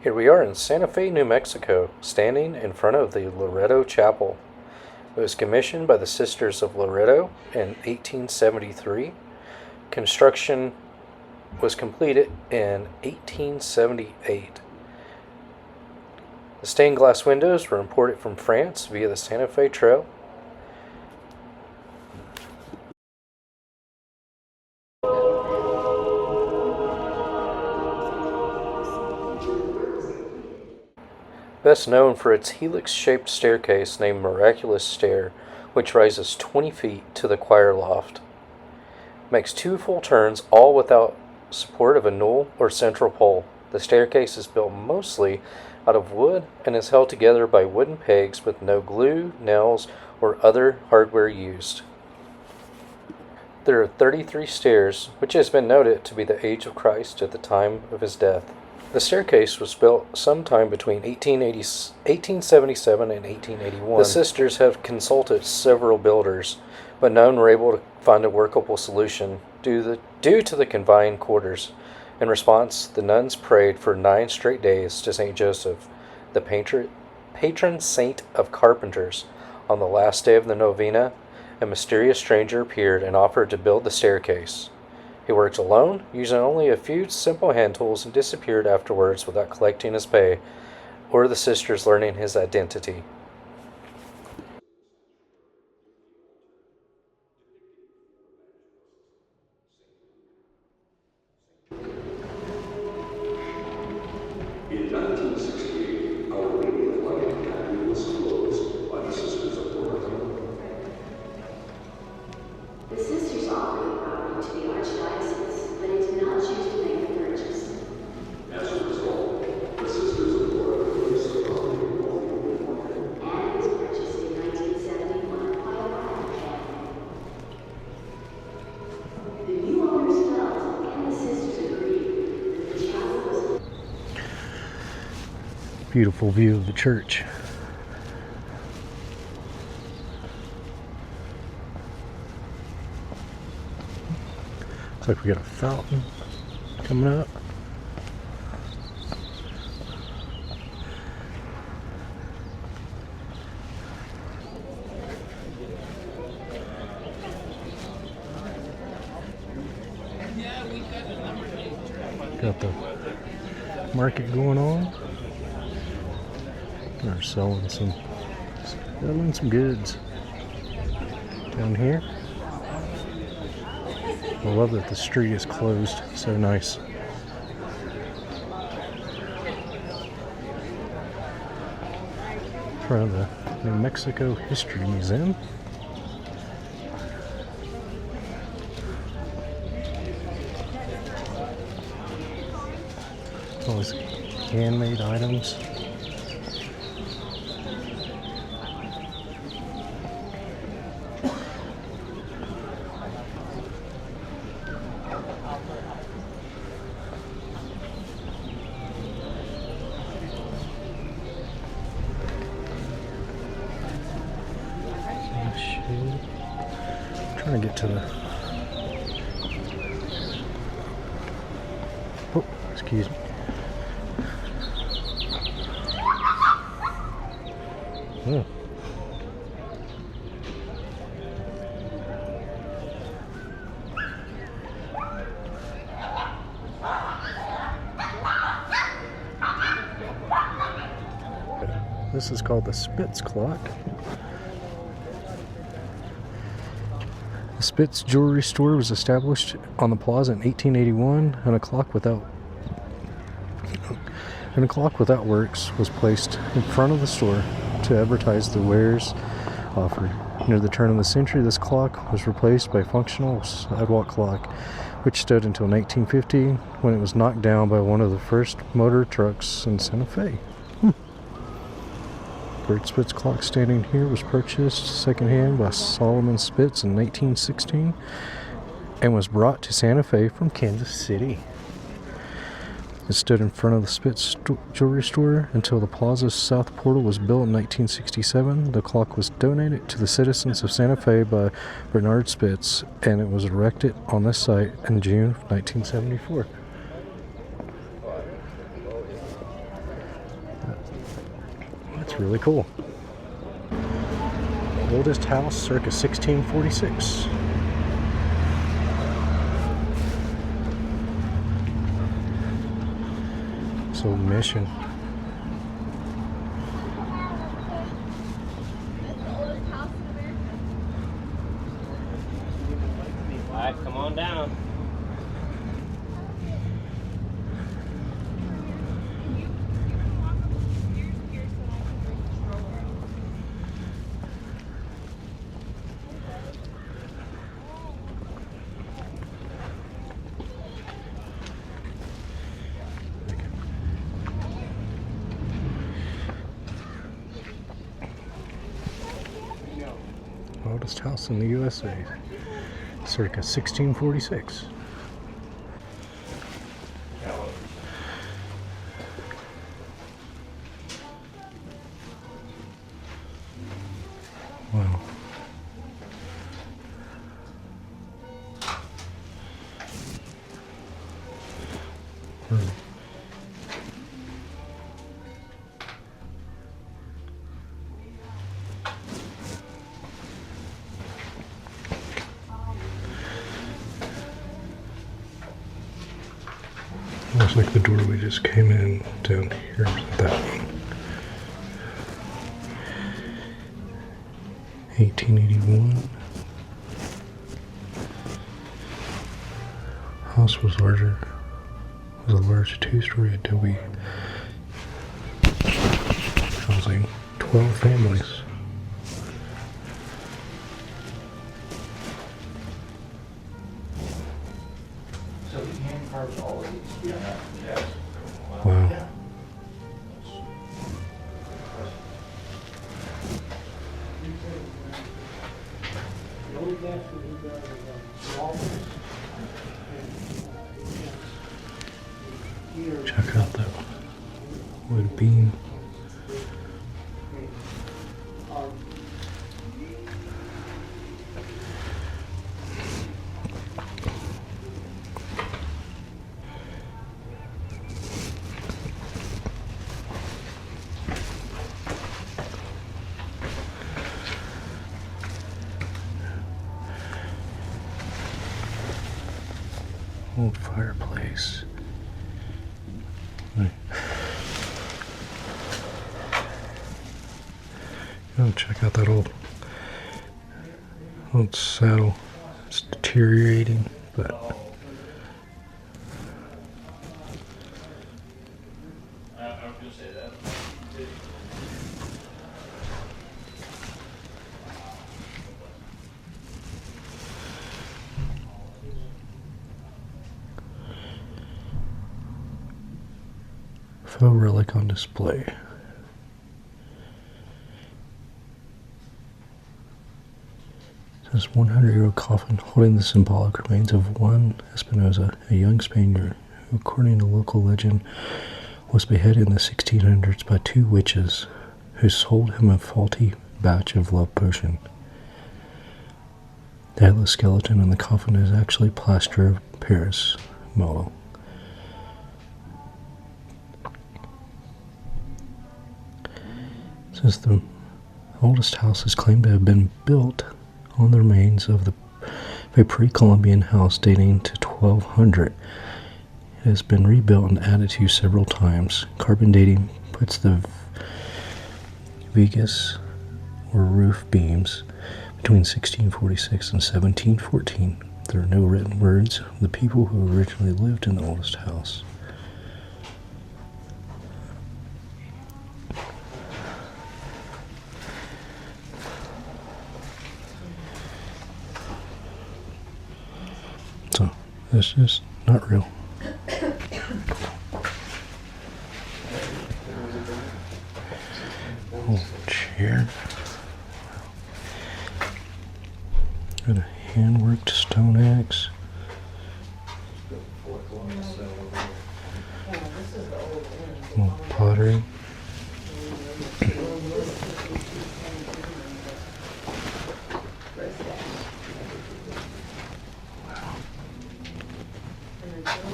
Here we are in Santa Fe, New Mexico, standing in front of the Loretto Chapel. It was commissioned by the Sisters of Loretto in 1873. Construction was completed in 1878. The stained glass windows were imported from France via the Santa Fe Trail. Best known for its helix-shaped staircase named Miraculous Stair, which rises 20 feet to the choir loft. Makes 2 full turns, all without support of a newel or central pole. The staircase is built mostly out of wood and is held together by wooden pegs with no glue, nails, or other hardware used. There are 33 stairs, which has been noted to be the age of Christ at the time of his death. The staircase was built sometime between 1877 and 1881. The sisters have consulted several builders, but none were able to find a workable solution due to the confined quarters. In response, the nuns prayed for 9 straight days to St. Joseph, the patron saint of carpenters. On the last day of the novena, a mysterious stranger appeared and offered to build the staircase. He worked alone, using only a few simple hand tools, and disappeared afterwards without collecting his pay or the sisters learning his identity. In 1968, Our Lady of Light Academy was closed by the Sisters of Loretto. The sisters offered the property to the Archdiocese, but it did not choose to make the purchase. As a result, the Sisters of Loretto placed the property on the open market. And it was purchased in 1971 by a private family. The new owners felt, and the sisters agreed, that the chapel was Beautiful view of the church. Looks like we got a fountain coming up. Got the market going on. They're selling some goods down here. I love that the street is closed. So nice. In front of the New Mexico History Museum. All these handmade items. Trying to get to the excuse me. Oh. This is called the Spitz clock. The Spitz Jewelry Store was established on the plaza in 1881, and a clock without works was placed in front of the store to advertise the wares offered. Near the turn of the century, this clock was replaced by a functional sidewalk clock, which stood until 1950, when it was knocked down by one of the first motor trucks in Santa Fe. Great Spitz clock standing here was purchased secondhand by Solomon Spitz in 1916 and was brought to Santa Fe from Kansas City. It stood in front of the Spitz Jewelry Store until the plaza's south portal was built in 1967. The clock was donated to the citizens of Santa Fe by Bernard Spitz, and it was erected on this site in June of 1974. Looks really cool. Oldest house circa 1646. This old mission. Alright, come on down. Oldest house in the USA, circa 1646. Wow. Looks like the door we just came in down here, that one. 1881. House was larger. It was a large two-story adobe housing, 12 families. So we hand carved all of these? Yeah. Wow. Check out that wood beam. Old fireplace. Right. Oh, check out that old saddle. It's deteriorating, but faux relic on display. This 100-year-old coffin holding the symbolic remains of Juan Espinosa, a young Spaniard who, according to local legend, was beheaded in the 1600s by two witches who sold him a faulty batch of love potion. The headless skeleton in the coffin is actually plaster of Paris model. Since the oldest house is claimed to have been built on the remains of a pre-Columbian house dating to 1200, it has been rebuilt and added to several times. Carbon dating puts the vigas, or roof beams, between 1646 and 1714. There are no written words of the people who originally lived in the oldest house. So, this is not real. Old chair. And a hand-worked stone axe. More pottery.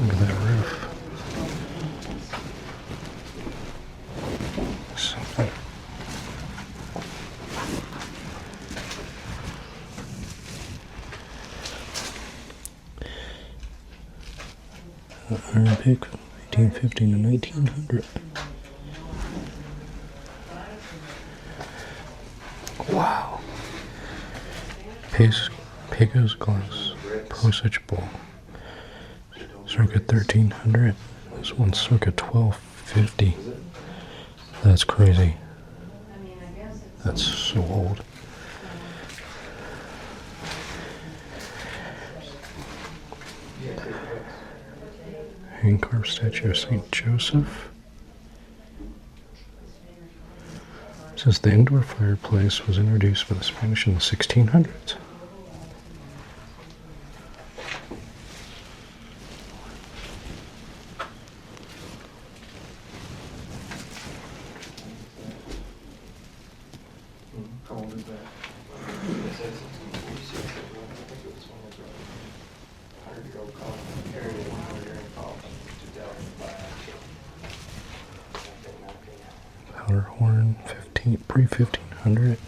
Look at that roof. Something Iron pick, 1850 to 1900. Wow. Pecos glass posage ball. Circa 1300. This one's circa 1250. That's crazy. That's so old. Hand carved statue of St. Joseph. It says the indoor fireplace was introduced by the Spanish in the 1600s. How old is that? Powder horn, pre-1500.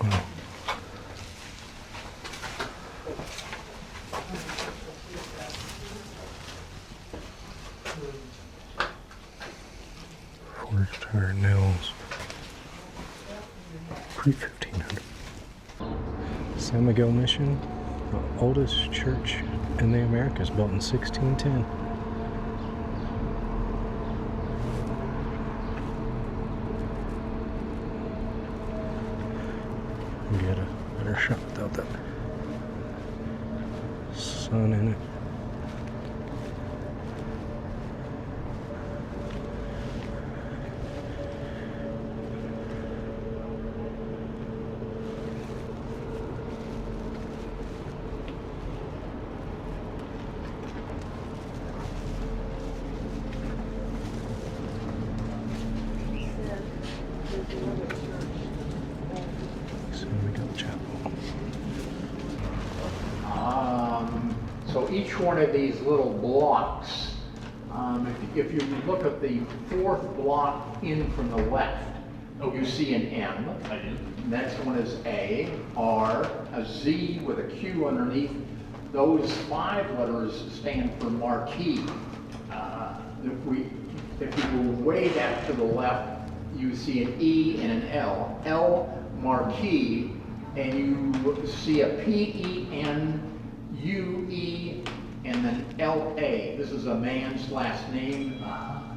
Wow. Forged iron nails, pre-1500. San Miguel Mission, the oldest church in the Americas, built in 1610. Get a better shot without that sun in it. San Miguel Chapel. So each one of these little blocks, if you look at the fourth block in from the left, you see an M. Next one is A, R, a Z with a Q underneath. Those 5 letters stand for marquee. If you go way back to the left, you see an E and an L. L, marquee, and you see a P-E-N, U-E, and then L-A. This is a man's last name,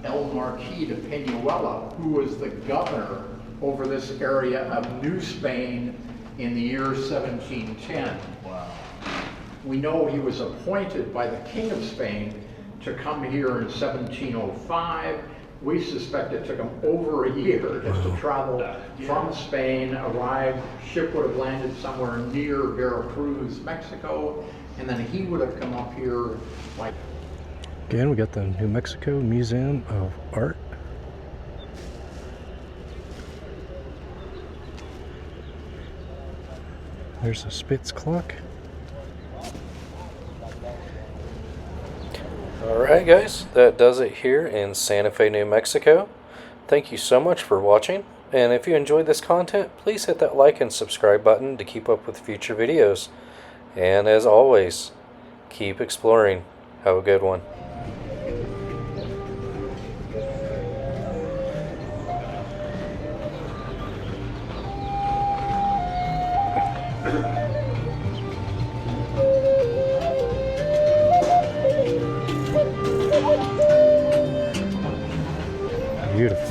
El Marquis de Peñuela, who was the governor over this area of New Spain in the year 1710. Wow. We know he was appointed by the King of Spain to come here in 1705. We suspect it took him over a year just to travel from Spain, arrived, ship would have landed somewhere near Veracruz, Mexico, and then he would have come up here like... Again, we got the New Mexico Museum of Art. There's a Spitz clock. Alright guys, that does it here in Santa Fe, New Mexico. Thank you so much for watching, and if you enjoyed this content, please hit that like and subscribe button to keep up with future videos. And as always, keep exploring. Have a good one. Beautiful.